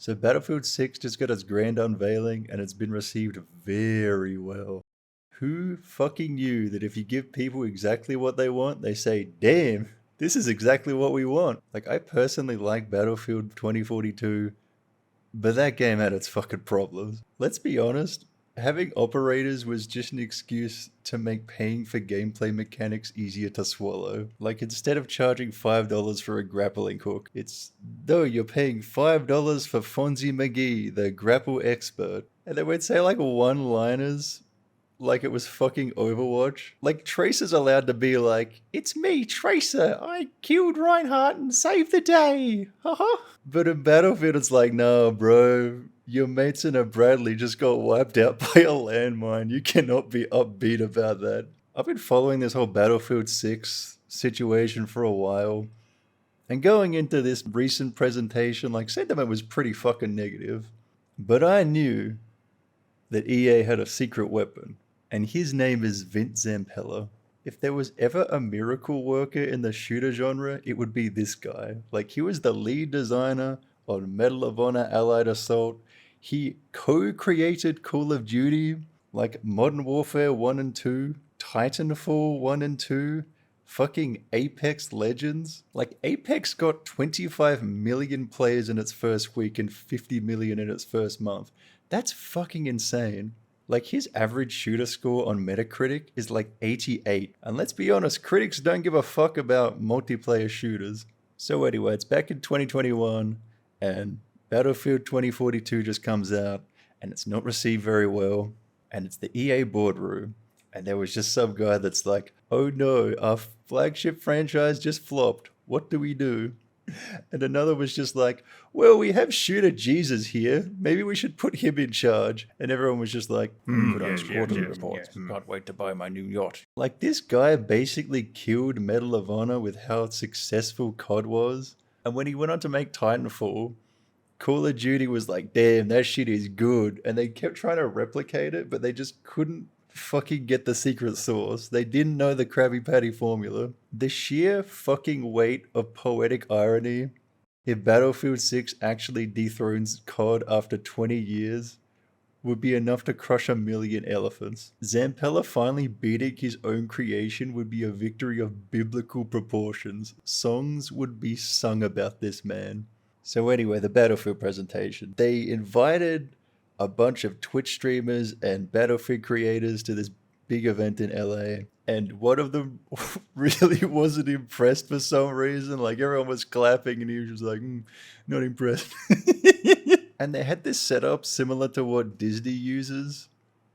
So Battlefield 6 just got its grand unveiling and it's been received very well. Who fucking knew that if you give people exactly what they want, they say, damn, this is exactly what we want. Like, I personally like Battlefield 2042, but that game had its fucking problems. Let's be honest, having operators was just an excuse to make paying for gameplay mechanics easier to swallow. Like, instead of charging $5 for a grappling hook, it's, no, you're paying $5 for Fonzie McGee, the grapple expert. And they would say like one-liners like it was fucking Overwatch. Like, Tracer's allowed to be like, it's me, Tracer, I killed Reinhardt and saved the day, haha. But in Battlefield, it's like, no, bro, your mates in a Bradley just got wiped out by a landmine. You cannot be upbeat about that. I've been following this whole Battlefield 6 situation for a while. And going into this recent presentation, like, sentiment was pretty fucking negative. But I knew that EA had a secret weapon. And his name is Vince Zampella. If there was ever a miracle worker in the shooter genre, it would be this guy. Like, he was the lead designer on Medal of Honor Allied Assault. He co-created Call of Duty, like Modern Warfare 1 and 2, Titanfall 1 and 2, fucking Apex Legends. Like, Apex got 25 million players in its first week and 50 million in its first month. That's fucking insane. Like, his average shooter score on Metacritic is like 88. And let's be honest, critics don't give a fuck about multiplayer shooters. So anyway, it's back in 2021 and Battlefield 2042 just comes out and it's not received very well. And it's the EA boardroom. And there was just some guy that's like, oh no, our flagship franchise just flopped. What do we do? And another was just like, well, we have Shooter Jesus here. Maybe we should put him in charge. And everyone was just like, quarterly reports. Can't wait to buy my new yacht. Like, this guy basically killed Medal of Honor with how successful COD was. And when he went on to make Titanfall, Call of Duty was like, damn, that shit is good. And they kept trying to replicate it, but they just couldn't fucking get the secret sauce. They didn't know the Krabby Patty formula. The sheer fucking weight of poetic irony, if Battlefield 6 actually dethrones COD after 20 years, would be enough to crush a million elephants. Zampella finally beating his own creation would be a victory of biblical proportions. Songs would be sung about this man. So anyway, the Battlefield presentation. They invited a bunch of Twitch streamers and Battlefield creators to this big event in LA. And one of them really wasn't impressed for some reason. Like, everyone was clapping and he was just like, not impressed. And they had this setup similar to what Disney uses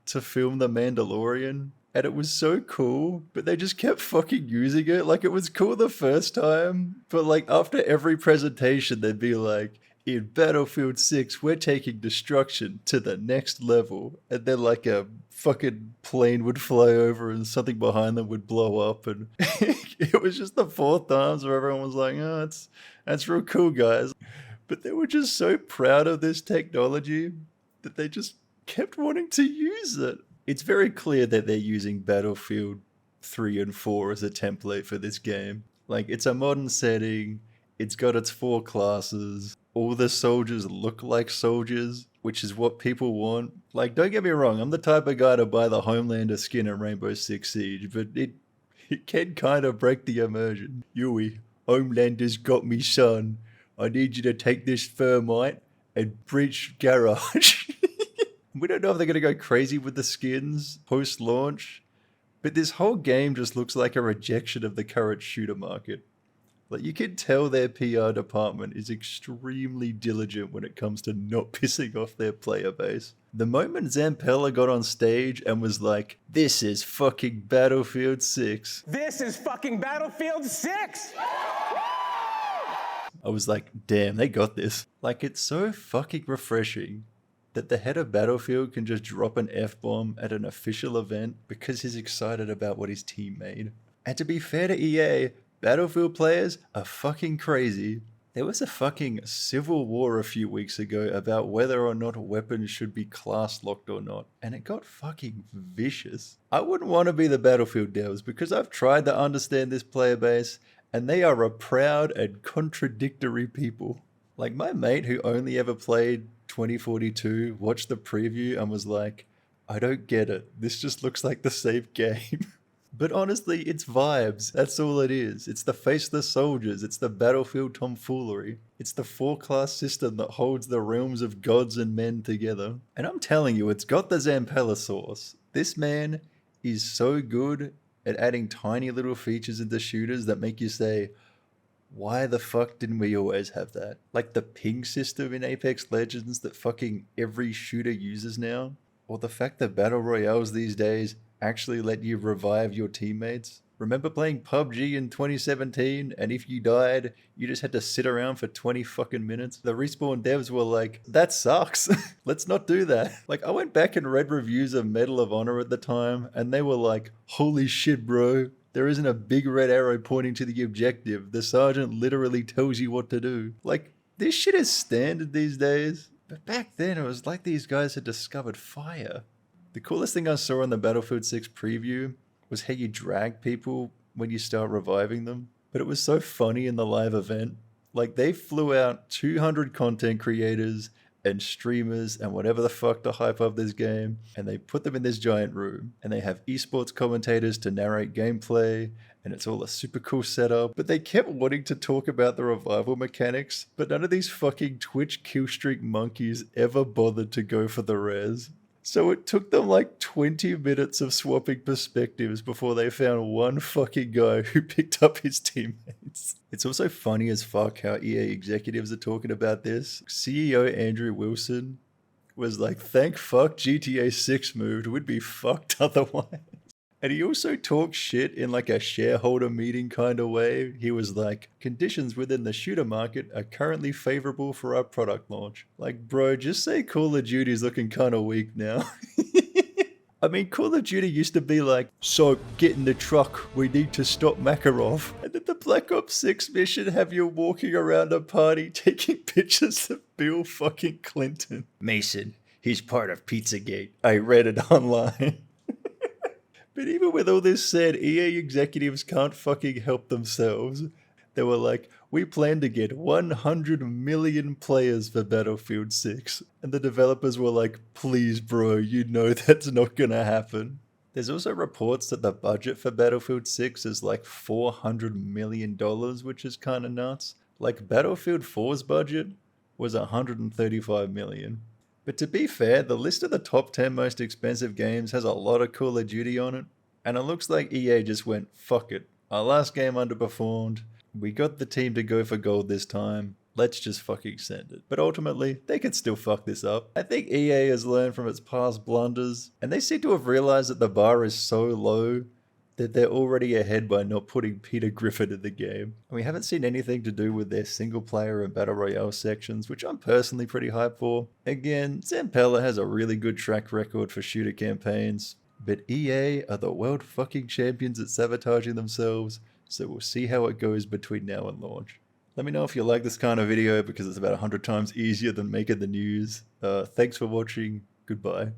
to film The Mandalorian. And it was so cool, but they just kept fucking using it. Like, it was cool the first time, but like after every presentation, they'd be like, in Battlefield 6, we're taking destruction to the next level. And then like a fucking plane would fly over and something behind them would blow up. And it was just the fourth times where everyone was like, oh, that's real cool, guys. But they were just so proud of this technology that they just kept wanting to use it. It's very clear that they're using Battlefield 3 and 4 as a template for this game. Like, it's a modern setting. It's got its 4 classes. All the soldiers look like soldiers, which is what people want. Like, don't get me wrong, I'm the type of guy to buy the Homelander skin in Rainbow Six Siege, but it can kind of break the immersion. Yui, Homelander's got me, son. I need you to take this thermite and breach garage. We don't know if they're going to go crazy with the skins post-launch, but this whole game just looks like a rejection of the current shooter market. Like, you can tell their PR department is extremely diligent when it comes to not pissing off their player base. The moment Zampella got on stage and was like, this is fucking Battlefield 6. This is fucking Battlefield 6! I was like, damn, they got this. Like, it's so fucking refreshing that the head of Battlefield can just drop an F-bomb at an official event because he's excited about what his team made. And to be fair to EA, Battlefield players are fucking crazy. There was a fucking civil war a few weeks ago about whether or not weapons should be class locked or not, and it got fucking vicious. I wouldn't want to be the Battlefield devs because I've tried to understand this player base, and they are a proud and contradictory people. Like my mate who only ever played 2042 watched the preview and was like, I don't get it. This just looks like the same game. But honestly, it's vibes. That's all it is. It's the faceless soldiers. It's the battlefield tomfoolery. It's the four-class system that holds the realms of gods and men together. And I'm telling you, it's got the Zampella sauce. This man is so good at adding tiny little features into shooters that make you say, why the fuck didn't we always have that? Like the ping system in Apex Legends that fucking every shooter uses now? Or the fact that battle royales these days actually let you revive your teammates? Remember playing PUBG in 2017 and if you died, you just had to sit around for 20 fucking minutes? The Respawn devs were like, that sucks. Let's not do that. Like I went back and read reviews of Medal of Honor at the time and they were like, holy shit bro, there isn't a big red arrow pointing to the objective. The sergeant literally tells you what to do. Like, this shit is standard these days. But back then, it was like these guys had discovered fire. The coolest thing I saw in the Battlefield 6 preview was how you drag people when you start reviving them. But it was so funny in the live event. Like, they flew out 200 content creators and streamers and whatever the fuck to hype up this game, and they put them in this giant room, and they have esports commentators to narrate gameplay, and it's all a super cool setup, but they kept wanting to talk about the revival mechanics, but none of these fucking Twitch killstreak monkeys ever bothered to go for the res. So it took them like 20 minutes of swapping perspectives before they found one fucking guy who picked up his teammates. It's also funny as fuck how EA executives are talking about this. CEO Andrew Wilson was like, thank fuck GTA 6 moved, we'd be fucked otherwise. And he also talked shit in like a shareholder meeting kind of way. He was like, conditions within the shooter market are currently favorable for our product launch. Like, bro, just say Call of Duty's looking kind of weak now. I mean, Call of Duty used to be like, so get in the truck, we need to stop Makarov. And then the Black Ops 6 mission have you walking around a party taking pictures of Bill fucking Clinton. Mason, he's part of Pizzagate. I read it online. But even with all this said, EA executives can't fucking help themselves. They were like, we plan to get 100 million players for Battlefield 6. And the developers were like, please bro, you know that's not gonna happen. There's also reports that the budget for Battlefield 6 is like $400 million, which is kind of nuts. Like Battlefield 4's budget was $135 million. But to be fair, the list of the top 10 most expensive games has a lot of Call of Duty on it, and it looks like EA just went, fuck it. Our last game underperformed, we got the team to go for gold this time, let's just fucking send it. But ultimately, they could still fuck this up. I think EA has learned from its past blunders, and they seem to have realized that the bar is so low that they're already ahead by not putting Peter Griffin in the game. And we haven't seen anything to do with their single player and battle royale sections, which I'm personally pretty hyped for. Again, Zampella has a really good track record for shooter campaigns, but EA are the world fucking champions at sabotaging themselves, so we'll see how it goes between now and launch. Let me know if you like this kind of video because it's about 100 times easier than making the news. Thanks for watching. Goodbye.